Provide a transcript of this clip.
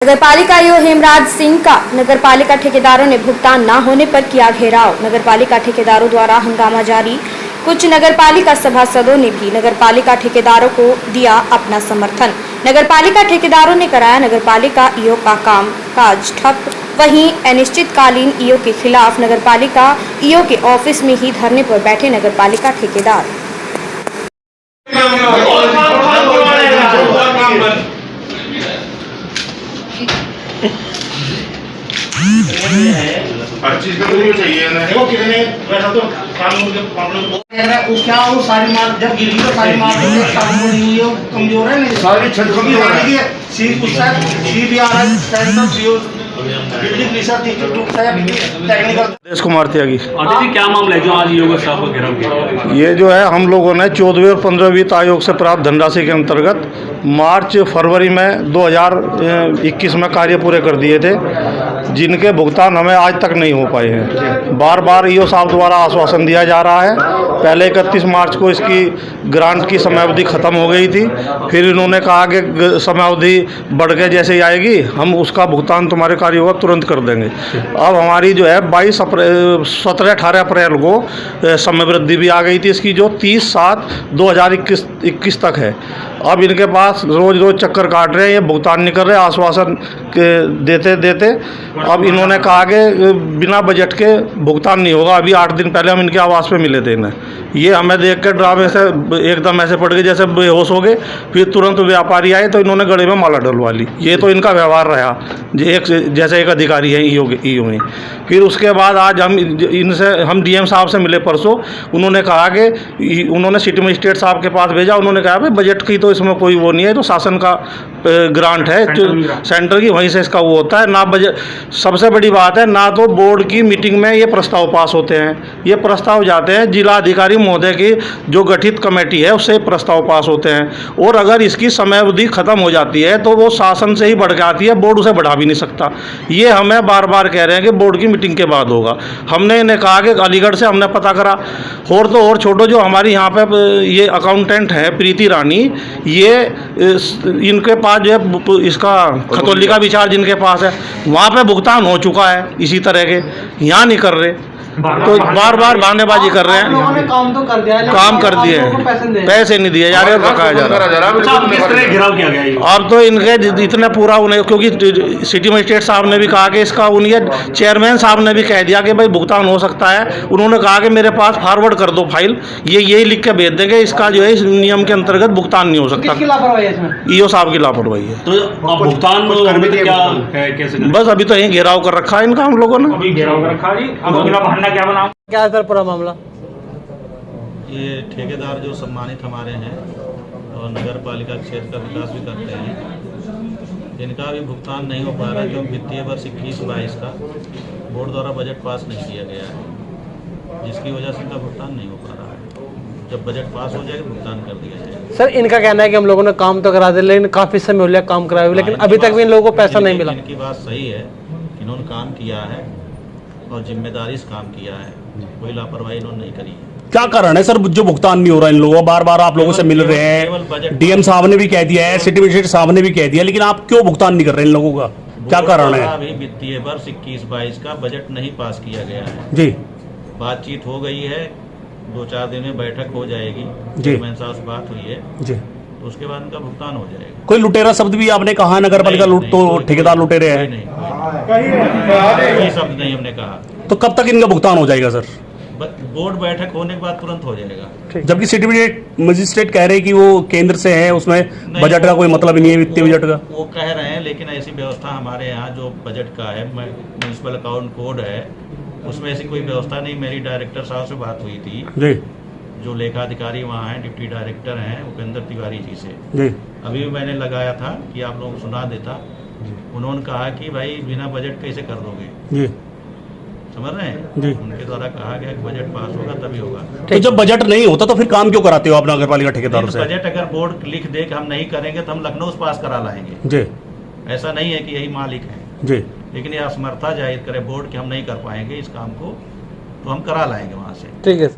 नगरपालिका आयुक्त हेमराज सिंह का नगरपालिका ठेकेदारों ने भुगतान न होने पर किया घेराव। नगरपालिका ठेकेदारों द्वारा हंगामा जारी। कुछ नगरपालिका सभासदों ने भी नगरपालिका ठेकेदारों को दिया अपना समर्थन। नगरपालिका ठेकेदारों ने कराया नगरपालिका ईओ का काम काज ठप। वहीं अनिश्चितकालीन ईओ के खिलाफ नगरपालिका ईओ के ऑफिस में ही धरने पर बैठे नगरपालिका ठेकेदार। हर चीज का तो चाहिए ना। देखो कितने वैसा तो कानून के प्रॉब्लम कह रहा है क्या वो सारी मार जब गिरी तो सारी मार कानून नहीं है कमजोर है नहीं सारी छत कमजोर है। सी उसका सी भी आ रहा है centre CO building research institute है टेक्निकल। देश कुमार त्यागी। जी क्या मामला है जो आज योग साहब को घेराव किया? ये जो है हम लोगों ने 14वें और 15वें वित्त आयोग से प्राप्त धनराशि के अंतर्गत मार्च फरवरी में 2021 में कार्य पूरे कर दिए थे, जिनके भुगतान हमें आज तक नहीं हो पाए हैं। बार बार ईओ साहब द्वारा आश्वासन दिया जा रहा है। पहले 31 मार्च को इसकी ग्रांट की समयावधि ख़त्म हो गई थी, फिर इन्होंने कहा कि समयावधि बढ़ के जैसे ही आएगी हम उसका भुगतान तुम्हारे कार्यों का तुरंत कर देंगे। अब हमारी जो है 17-18 अप्रैल को समय वृद्धि भी आ गई थी इसकी, जो 30/7/2021 तक है। अब इनके पास रोज़ चक्कर काट रहे हैं, ये भुगतान नहीं कर रहे। आश्वासन के देते देते अब इन्होंने कहा कि बिना बजट के भुगतान नहीं होगा। अभी 8 दिन पहले हम इनके आवास पे मिले थे इन्हें। ये हमें देख के ड्रामे से एकदम ऐसे पड़ गए जैसे बेहोश हो गए। फिर तुरंत व्यापारी आए तो इन्होंने गले में माला डलवा ली। ये तो इनका व्यवहार रहा जैसे एक अधिकारी है ईओ में। फिर उसके बाद आज हम डीएम साहब से मिले परसों। उन्होंने कहा कि उन्होंने सिटी मजिस्ट्रेट साहब के पास भेजा। उन्होंने कहा भाई बजट की तो इसमें कोई वो नहीं है, तो शासन का ग्रांट है सेंटर की, वहीं से इसका वो होता है ना। बजट सबसे बड़ी बात है ना, तो बोर्ड की मीटिंग में ये प्रस्ताव पास होते हैं। ये प्रस्ताव जाते हैं जिला अधिकारी महोदय की जो गठित कमेटी है उससे प्रस्ताव पास होते हैं। और अगर इसकी समयावधि खत्म हो जाती है तो वो शासन से ही बढ़ के आती है, बोर्ड उसे बढ़ा भी नहीं सकता। ये हमें बार बार कह रहे हैं कि बोर्ड की मीटिंग के बाद होगा। हमने इन्हें कहा कि अलीगढ़ से हमने पता करा, और तो और छोटो जो हमारी यहाँ पे ये अकाउंटेंट है प्रीति रानी, ये इनके पास जो है इसका खतौली का विचार जिनके पास है वहाँ पे भुगतान हो चुका है इसी तरह के, यहाँ नहीं कर रहे तो बार बार बहानेबाजी कर रहे हैं। काम तो कर दिया, काम कर दिए, पैसे नहीं दिए जा रहे, रखा जा रहा है। अब तो इनके इतने पूरा उन्हें, क्योंकि सिटी मजिस्ट्रेट साहब ने भी कहा कि इसका उन्हें चेयरमैन साहब ने भी कह दिया कि भाई भुगतान हो सकता है। उन्होंने कहा कि मेरे पास फॉरवर्ड कर दो फाइल, ये यही लिख के भेज देंगे, इसका जो है इस नियम के अंतर्गत भुगतान नहीं हो सकता। ईओ साहब की लापरवाही है। तो भुगतान बस अभी तो यही घेराव कर रखा है इनका हम लोगों ने। क्या है सर पूरा मामला? ये ठेकेदार जो सम्मानित हमारे हैं और नगर पालिका क्षेत्र का विकास भी करते हैं, इनका भी भुगतान नहीं हो पा रहा है, क्योंकि वित्तीय वर्ष 21-22 का बोर्ड द्वारा बजट पास नहीं किया गया है, जिसकी वजह से इनका भुगतान नहीं हो पा रहा है। जब बजट पास हो जाएगा भुगतान कर दिया जाएगा। सर इनका कहना है कि हम लोगों ने काम तो करा दिया, लेकिन काफी समय हो गया काम कराए हुए, लेकिन अभी तक भी इन लोगों को पैसा नहीं मिला। इनकी बात सही है, इन्होंने काम किया है और जिम्मेदारी से काम किया है, कोई लापरवाही इन्होंने नहीं करी है। क्या कारण है सर जो भुगतान नहीं हो रहा इन लोगों? बार बार आप लोगों से मिल रहे हैं, डीएम साहब ने भी कह दिया है, सिटी मजिस्ट्रेट साहब ने भी कह दिया, लेकिन आप क्यों भुगतान नहीं कर रहे इन लोगों का? क्या कारण है? अभी वित्तीय वर्ष 21-22 का बजट नहीं पास किया गया है जी। बातचीत हो गई है, 2-4 दिन में बैठक हो जाएगी, चेयरमैन साहब से बात हुई है जी, तो उसके बाद उनका भुगतान हो जाएगा। कोई लुटेरा शब्द भी आपने कहा? नगर पालिका लूट तो ठेकेदार लुटेरे हैं, ये शब्द नहीं हमने कहा। तो कब तक इनका भुगतान हो जाएगा सर? बोर्ड बैठक होने के बाद तुरंत हो जाएगा। जबकि सिटी मजिस्ट्रेट कह रहे हैं कि वो केंद्र से है, उसमें बजट का कोई मतलब ही नहीं है, वित्तीय बजट का। वो कह रहे हैं, लेकिन ऐसी व्यवस्था हमारे यहाँ जो बजट का है, म्यूनिसिपल अकाउंट कोड है, उसमें ऐसी कोई व्यवस्था नहीं। मेरी डायरेक्टर साहब से बात हुई थी जी, जो लेखा अधिकारी वहाँ हैं, डिप्टी डायरेक्टर हैं उपेंद्र तिवारी जी से जी। अभी भी मैंने लगाया था कि आप लोगों को सुना देता। उन्होंने कहा कि भाई बिना बजट कैसे कर दोगे जी, समझ रहे हैं जी। उनके द्वारा कहा गया कि बजट पास होगा तभी होगा। तो जब बजट नहीं होता तो फिर काम क्यों कराते हो आप नगर पालिका ठेकेदारों से? बजट अगर बोर्ड लिख दे कि हम नहीं करेंगे तो हम लखनऊ से पास करा लाएंगे जी, ऐसा नहीं है कि यही मालिक है जी। लेकिन ये असमर्था जाहिर करे बोर्ड कि हम नहीं कर पाएंगे इस काम को, तो हम करा लाएंगे वहाँ से। ठीक है।